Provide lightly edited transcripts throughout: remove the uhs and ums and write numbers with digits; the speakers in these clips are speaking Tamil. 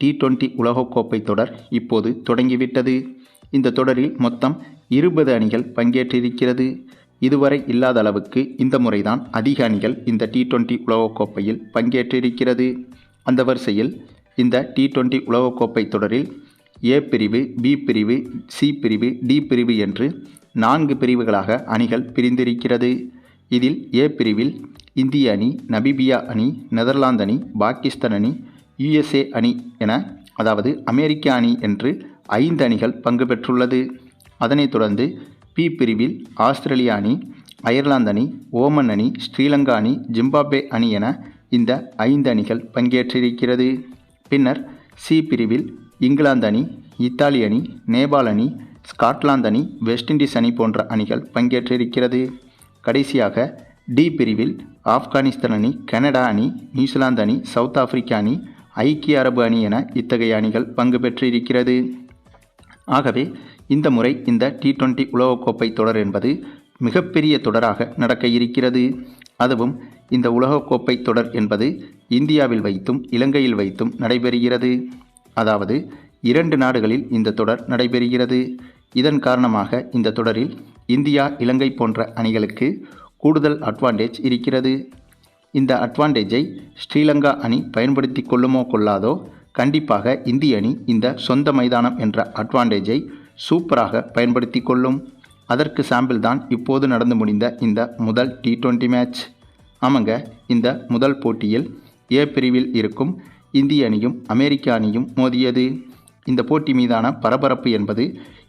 T20 உலகக்கோப்பை தொடர் இப்போது தொடங்கிவிட்டது. இந்த தொடரில் மொத்தம் 20 அணிகள் பங்கேற்றிருக்கிறது. இதுவரை இல்லாத அளவுக்கு இந்த முறைதான் அதிக அணிகள் இந்த T20 உலகக்கோப்பையில் பங்கேற்றிருக்கிறது. அந்த வரிசையில் இந்த T20 உலகக்கோப்பை தொடரில் ஏ பிரிவு, பி பிரிவு, சி பிரிவு, டி பிரிவு என்று 4 பிரிவுகளாக அணிகள் பிரிந்திருக்கிறது. இதில் ஏ பிரிவில் இந்திய அணி, நமீபியா அணி, நெதர்லாந்து அணி, பாகிஸ்தான் அணி, USA அணி என அதாவது அமெரிக்க அணி என்று 5 அணிகள் பங்கு பெற்றுள்ளது. அதனைத் தொடர்ந்து பி பிரிவில் ஆஸ்திரேலியா அணி, அயர்லாந்து அணி, ஓமன் அணி, ஸ்ரீலங்கா அணி, ஜிம்பாப்வே அணி என இந்த 5 அணிகள் பங்கேற்றிருக்கிறது. பின்னர் சி பிரிவில் இங்கிலாந்து அணி, இத்தாலி அணி, நேபாள் அணி, ஸ்காட்லாந்து அணி, வெஸ்ட் இண்டீஸ் அணி போன்ற அணிகள் பங்கேற்றிருக்கிறது. கடைசியாக டி பிரிவில் ஆப்கானிஸ்தான் அணி, கனடா அணி, நியூசிலாந்து அணி, சவுத் ஆப்பிரிக்கா அணி, ஐக்கிய அரபு அணி என இத்தகைய அணிகள் பங்கு பெற்றிருக்கிறது. ஆகவே இந்த முறை இந்த T20 உலகக்கோப்பை தொடர் என்பது மிகப்பெரிய தொடராக நடக்க இருக்கிறது. அதுவும் இந்த உலகக்கோப்பை தொடர் என்பது இந்தியாவில் வைத்தும் இலங்கையில் வைத்தும் நடைபெறுகிறது. அதாவது 2 நாடுகளில் இந்த தொடர் நடைபெறுகிறது. இதன் காரணமாக இந்த தொடரில் இந்தியா, இலங்கை போன்ற அணிகளுக்கு கூடுதல் அட்வான்டேஜ் இருக்கிறது. இந்த அட்வான்டேஜை ஸ்ரீலங்கா அணி பயன்படுத்தி கொள்ளுமோ கொள்ளாதோ, கண்டிப்பாக இந்திய அணி இந்த சொந்த மைதானம் என்ற அட்வான்டேஜை சூப்பராக பயன்படுத்தி கொள்ளும். அதற்கு சாம்பிள் தான் இப்போது நடந்து முடிந்த இந்த முதல் T20 மேட்ச். ஆமாங்க, இந்த முதல் போட்டியில் ஏ பிரிவில் இருக்கும் இந்திய அணியும் அமெரிக்க அணியும் மோதியது. இந்த போட்டி மீதான பரபரப்பு என்பது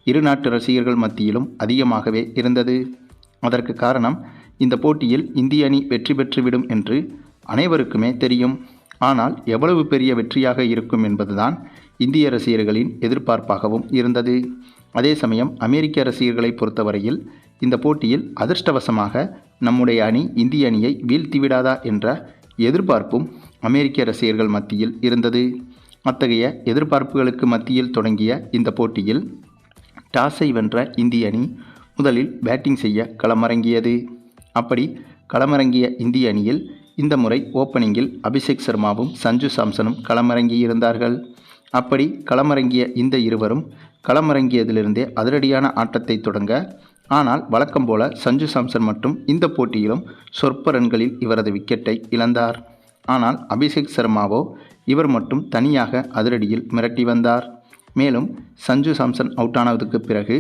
இரு நாட்டு ரசிகர்கள் மத்தியிலும் அதிகமாகவே இருந்தது. அதற்கு காரணம், இந்த போட்டியில் இந்திய அணி வெற்றி பெற்றுவிடும் என்று அனைவருக்குமே தெரியும். ஆனால் எவ்வளவு பெரிய வெற்றியாக இருக்கும் என்பதுதான் இந்திய ரசிகர்களின் எதிர்பார்ப்பாகவும் இருந்தது. அதே சமயம் அமெரிக்க ரசிகர்களை பொறுத்தவரையில் இந்த போட்டியில் அதிர்ஷ்டவசமாக நம்முடைய அணி இந்திய அணியை வீழ்த்திவிடாதா என்ற எதிர்பார்ப்பும் அமெரிக்க ரசிகர்கள் மத்தியில் இருந்தது. அத்தகைய எதிர்பார்ப்புகளுக்கு மத்தியில் தொடங்கிய இந்த போட்டியில் டாஸை வென்ற இந்திய அணி முதலில் பேட்டிங் செய்ய களமிறங்கியது. அப்படி களமிறங்கிய இந்திய அணியில் இந்த முறை ஓப்பனிங்கில் அபிஷேக் சர்மாவும் சஞ்சு சாம்சனும் களமிறங்கியிருந்தார்கள். அப்படி களமிறங்கிய இந்த இருவரும் களமிறங்கியதிலிருந்தே அதிரடியான ஆட்டத்தை தொடங்க, ஆனால் வழக்கம் போல சஞ்சு சாம்சன் மட்டும் இந்த போட்டியிலும் சொற்ப ரன்களில் இவரது விக்கெட்டை இழந்தார். ஆனால் அபிஷேக் சர்மாவோ இவர் மட்டும் தனியாக அதிரடியில் மிரட்டி வந்தார். மேலும் சஞ்சு சாம்சன் அவுட் ஆனதுக்கு பிறகு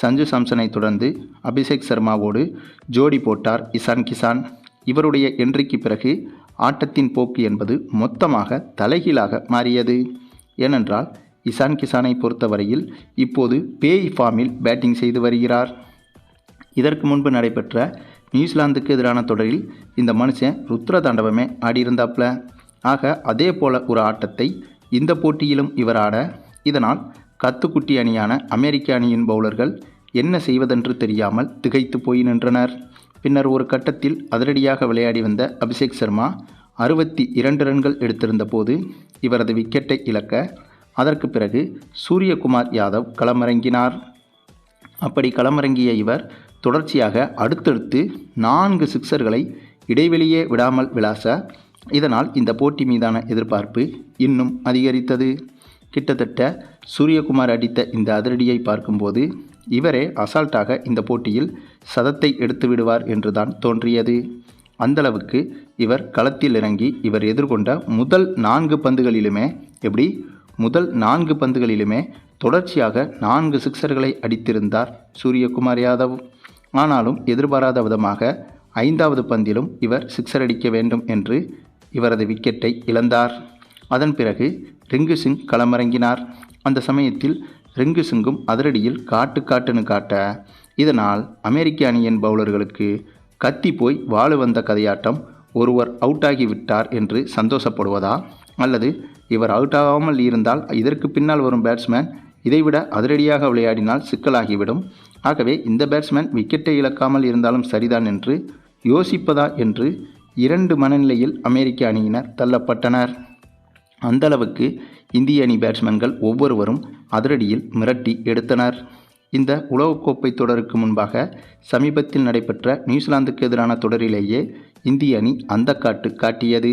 சஞ்சு சாம்சனை தொடர்ந்து அபிஷேக் சர்மாவோடு ஜோடி போட்டார் இசான் கிசான். இவருடைய என்ட்ரிக்கு பிறகு ஆட்டத்தின் போக்கு என்பது மொத்தமாக தலைகீழாக மாறியது. ஏனென்றால் இசான் கிசானை பொறுத்தவரையில் இப்போது பேய் ஃபார்மில் பேட்டிங் செய்து வருகிறார். இதற்கு முன்பு நடைபெற்ற நியூசிலாந்துக்கு எதிரான தொடரில் இந்த மனுஷன் ருத்ர தாண்டவமே ஆடியிருந்தாப்புல. ஆக அதே போல ஒரு ஆட்டத்தை இந்த போட்டியிலும் இவர் ஆட, இதனால் கத்துக்குட்டி அணியான அமெரிக்க அணியின் பவுலர்கள் என்ன செய்வதென்று தெரியாமல் திகைத்து போய் நின்றனர். பின்னர் ஒரு கட்டத்தில் அதிரடியாக விளையாடி வந்த அபிஷேக் சர்மா 62 ரன்கள் எடுத்திருந்த போது இவரது விக்கெட்டை இழக்க, அதற்கு பிறகு சூரியகுமார் யாதவ் களமிறங்கினார். அப்படி களமிறங்கிய இவர் தொடர்ச்சியாக அடுத்தடுத்து 4 சிக்சர்களை இடைவெளியே விடாமல் விளாச, இதனால் இந்த போட்டி மீதான எதிர்பார்ப்பு இன்னும் அதிகரித்தது. கிட்டத்தட்ட சூரியகுமார் அடித்த இந்த அதிரடியை பார்க்கும்போது இவரே அசால்ட்டாக இந்த போட்டியில் சதத்தை எடுத்து விடுவார் என்றுதான் தோன்றியது. அந்தளவுக்கு இவர் களத்தில் இறங்கி இவர் எதிர்கொண்ட முதல் 4 பந்துகளிலுமே முதல் 4 பந்துகளிலுமே தொடர்ச்சியாக 4 சிக்சர்களை அடித்திருந்தார் சூரியகுமார் யாதவ். ஆனாலும் எதிர்பாராத விதமாக 5வது பந்திலும் இவர் சிக்சர் அடிக்க வேண்டும் என்று இவரது விக்கெட்டை இழந்தார். அதன் பிறகு ரிங்கு சிங் களமிறங்கினார். அந்த சமயத்தில் ரிங்கு சிங்கும் அதிரடியில் காட்டுன்னு காட்ட, இதனால் அமெரிக்க அணியின் பவுலர்களுக்கு கத்தி போய் வாழு வந்த கதையாட்டம். ஒருவர் அவுட் ஆகிவிட்டார் என்று சந்தோஷப்படுவதா, அல்லது இவர் அவுட் ஆகாமல் இருந்தால் இதற்கு பின்னால் வரும் பேட்ஸ்மேன் இதைவிட அதிரடியாக விளையாடினால் சிக்கலாகிவிடும், ஆகவே இந்த பேட்ஸ்மேன் விக்கெட்டை இழக்காமல் இருந்தாலும் சரிதான் என்று யோசிப்பதா என்று 2 மனநிலையில் அமெரிக்க அணியினர் தள்ளப்பட்டனர். அந்தளவுக்கு இந்திய அணி பேட்ஸ்மேன்கள் ஒவ்வொருவரும் அதிரடியில் மிரட்டி எடுத்தனர். இந்த உலகக்கோப்பை தொடருக்கு முன்பாக சமீபத்தில் நடைபெற்ற நியூசிலாந்துக்கு எதிரான தொடரிலேயே இந்திய அணி அந்த காட்டியது.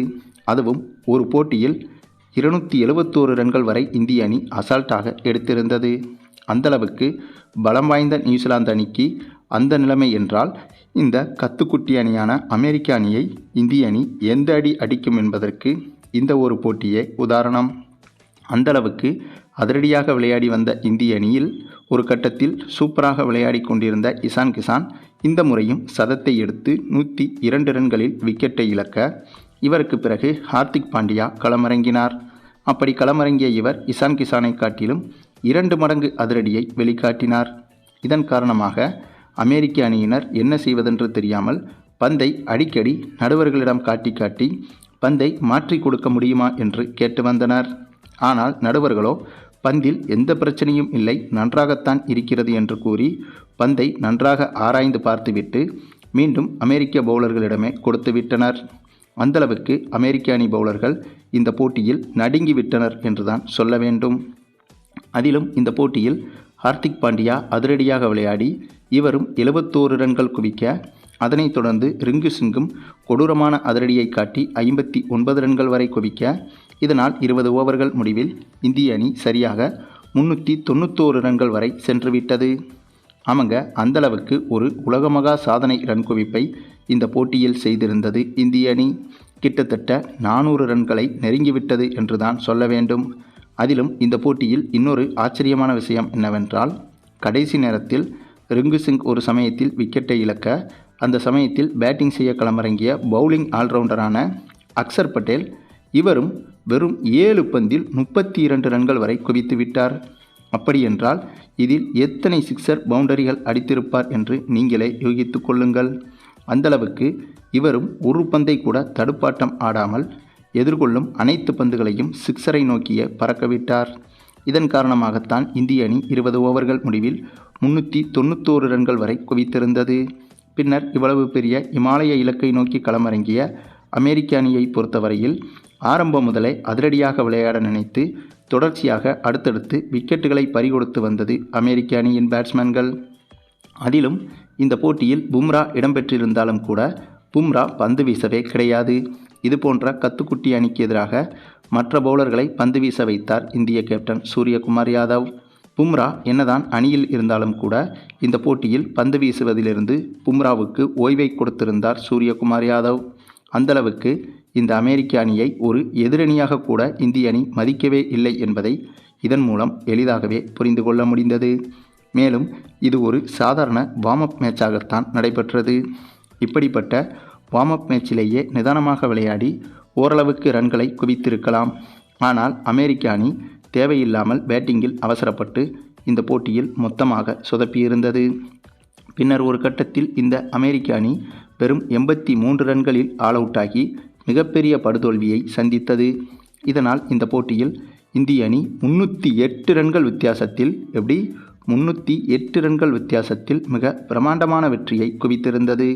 அதுவும் ஒரு போட்டியில் 271 ரன்கள் வரை இந்திய அணி அசால்ட்டாக எடுத்திருந்தது. அந்தளவுக்கு பலம் வாய்ந்த நியூசிலாந்து அணிக்கு அந்த நிலைமை என்றால், இந்த கத்துக்குட்டி அணியான அமெரிக்க அணியை இந்திய அணி எந்த அடி அடிக்கும் என்பதற்கு இந்த ஒரு போட்டியே உதாரணம். அந்தளவுக்கு அதிரடியாக விளையாடி வந்த இந்திய அணியில் ஒரு கட்டத்தில் சூப்பராக விளையாடி கொண்டிருந்த இசான் கிசான் இந்த முறையும் சதத்தை எடுத்து 102 ரன்களில் விக்கெட்டை இழக்க, இவருக்கு பிறகு ஹார்திக் பாண்டியா களமிறங்கினார். அப்படி களமிறங்கிய இவர் இசான் கிசானை காட்டிலும் 2 மடங்கு அதிரடியை வெளிக்காட்டினார். இதன் காரணமாக அமெரிக்க அணியினர் என்ன செய்வதென்று தெரியாமல் பந்தை அடிக்கடி நடுவர்களிடம் காட்டி பந்தை மாற்றி கொடுக்க முடியுமா என்று கேட்டு வந்தனர். ஆனால் நடுவர்களோ பந்தில் எந்த பிரச்சனையும் இல்லை, நன்றாகத்தான் இருக்கிறது என்று கூறி பந்தை நன்றாக ஆராய்ந்து பார்த்துவிட்டு மீண்டும் அமெரிக்க பவுலர்களிடமே கொடுத்து விட்டனர். அந்தளவுக்கு அமெரிக்க அணி பவுலர்கள் இந்த போட்டியில் நடுங்கிவிட்டனர் என்றுதான் சொல்ல வேண்டும். அதிலும் இந்த போட்டியில் ஹார்திக் பாண்டியா அதிரடியாக விளையாடி இவரும் 71 ரன்கள் குவிக்க, அதனைத் தொடர்ந்து ரிங்கு சிங்கும் கொடூரமான அதிரடியை காட்டி 59 ரன்கள் வரை குவிக்க, இதனால் 20 ஓவர்கள் முடிவில் இந்திய அணி சரியாக 391 ரன்கள் வரை சென்றுவிட்டது. ஆமாங்க, அந்தளவுக்கு ஒரு உலகமகா சாதனை ரன் குவிப்பை இந்த போட்டியில் செய்திருந்தது இந்திய அணி. கிட்டத்தட்ட 400 ரன்களை நெருங்கிவிட்டது என்றுதான் சொல்ல வேண்டும். அதிலும் இந்த போட்டியில் இன்னொரு ஆச்சரியமான விஷயம் என்னவென்றால், கடைசி நேரத்தில் ரிங்கு சிங் ஒரு சமயத்தில் விக்கெட்டை இழக்க, அந்த சமயத்தில் பேட்டிங் செய்ய களமிறங்கிய பவுலிங் ஆல்ரவுண்டரான அக்சர் பட்டேல் இவரும் வெறும் 7 பந்தில் 32 ரன்கள் வரை குவித்து விட்டார். அப்படியென்றால் இதில் எத்தனை சிக்ஸர் பவுண்டரிகள் அடித்திருப்பார் என்று நீங்களே யூகித்து கொள்ளுங்கள். அந்தளவுக்கு இவரும் ஒரு பந்தை கூட தடுப்பாட்டம் ஆடாமல் எதிர்கொள்ளும் அனைத்து பந்துகளையும் சிக்ஸரை நோக்கியே பறக்கவிட்டார். இதன் காரணமாகத்தான் இந்திய அணி 20 ஓவர்கள் முடிவில் 391 ரன்கள் வரை குவித்திருந்தது. பின்னர் இவ்வளவு பெரிய இமாலய இலக்கை நோக்கி களமிறங்கிய அமெரிக்க அணியை பொறுத்தவரையில் ஆரம்பம் முதலே அதிரடியாக விளையாட நினைத்து தொடர்ச்சியாக அடுத்தடுத்து விக்கெட்டுகளை பறிகொடுத்து வந்தது அமெரிக்க அணியின் பேட்ஸ்மேன்கள். அதிலும் இந்த போட்டியில் பும்ரா இடம்பெற்றிருந்தாலும் கூட பும்ரா பந்து வீசவே கிடையாது. இது போன்ற கத்துக்குட்டி அணிக்கு எதிராக மற்ற பவுலர்களை பந்து வீச வைத்தார் இந்திய கேப்டன் சூரியகுமார் யாதவ். பும்ரா என்னதான் அணியில் இருந்தாலும் கூட இந்த போட்டியில் பந்து வீசுவதிலிருந்து பும்ராவுக்கு ஓய்வை கொடுத்திருந்தார் சூரியகுமார் யாதவ். அந்தளவுக்கு இந்த அமெரிக்க அணியை ஒரு எதிரணியாக கூட இந்திய அணி மதிக்கவே இல்லை என்பதை இதன் மூலம் எளிதாகவே புரிந்து கொள்ள முடிந்தது. மேலும் இது ஒரு சாதாரண வார்ம் அப் மேட்சாகத்தான் நடைபெற்றது. இப்படிப்பட்ட வார்ம் அப் மேட்சிலேயே நிதானமாக விளையாடி ஓரளவுக்கு ரன்களை குவித்திருக்கலாம். ஆனால் அமெரிக்க அணி தேவையில்லாமல் பேட்டிங்கில் அவசரப்பட்டு இந்த போட்டியில் மொத்தமாக சொதப்பியிருந்தது. பின்னர் ஒரு கட்டத்தில் இந்த அமெரிக்க அணி வெறும் 83 ரன்களில் ஆல் அவுட் ஆகி மிகப்பெரிய படுதோல்வியை சந்தித்தது. இதனால் இந்த போட்டியில் இந்திய அணி 308 ரன்கள் வித்தியாசத்தில் 308 ரன்கள் வித்தியாசத்தில் மிக பிரமாண்டமான வெற்றியை குவித்திருந்தது.